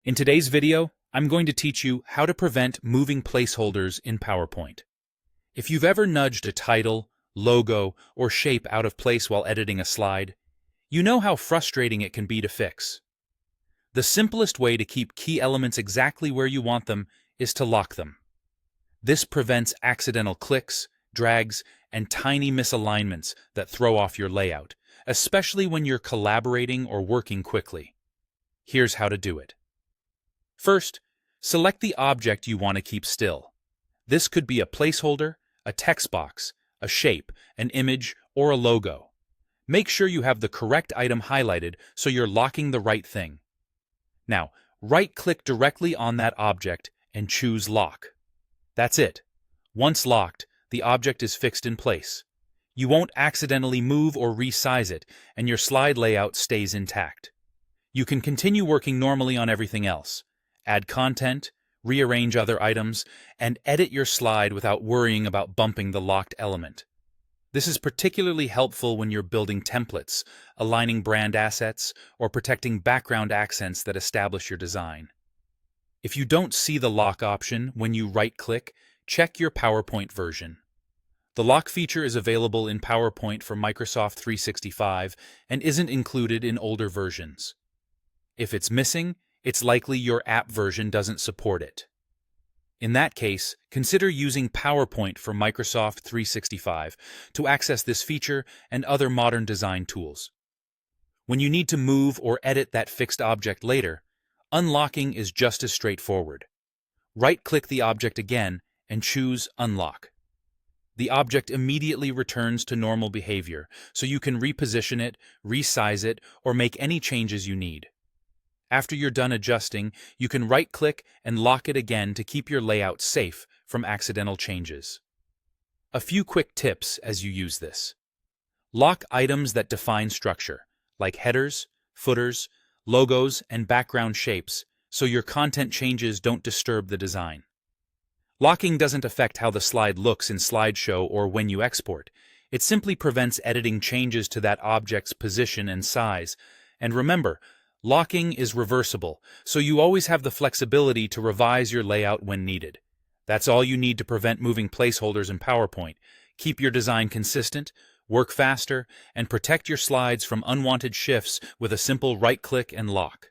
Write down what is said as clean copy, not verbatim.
In today's video, I'm going to teach you how to prevent moving placeholders in PowerPoint. If you've ever nudged a title, logo, or shape out of place while editing a slide, you know how frustrating it can be to fix. The simplest way to keep key elements exactly where you want them is to lock them. This prevents accidental clicks, drags, and tiny misalignments that throw off your layout, especially when you're collaborating or working quickly. Here's how to do it. First, select the object you want to keep still. This could be a placeholder, a text box, a shape, an image, or a logo. Make sure you have the correct item highlighted so you're locking the right thing. Now, right-click directly on that object and choose Lock. That's it. Once locked, the object is fixed in place. You won't accidentally move or resize it, and your slide layout stays intact. You can continue working normally on everything else. Add content, rearrange other items, and edit your slide without worrying about bumping the locked element. This is particularly helpful when you're building templates, aligning brand assets, or protecting background accents that establish your design. If you don't see the lock option when you right-click, check your PowerPoint version. The lock feature is available in PowerPoint for Microsoft 365 and isn't included in older versions. If it's missing, it's likely your app version doesn't support it. In that case, consider using PowerPoint for Microsoft 365 to access this feature and other modern design tools. When you need to move or edit that fixed object later, unlocking is just as straightforward. Right-click the object again and choose Unlock. The object immediately returns to normal behavior, so you can reposition it, resize it, or make any changes you need. After you're done adjusting, you can right-click and lock it again to keep your layout safe from accidental changes. A few quick tips as you use this. Lock items that define structure, like headers, footers, logos, and background shapes, so your content changes don't disturb the design. Locking doesn't affect how the slide looks in Slideshow or when you export. It simply prevents editing changes to that object's position and size. And remember, locking is reversible, so you always have the flexibility to revise your layout when needed. That's all you need to prevent moving placeholders in PowerPoint. Keep your design consistent, work faster, and protect your slides from unwanted shifts with a simple right-click and lock.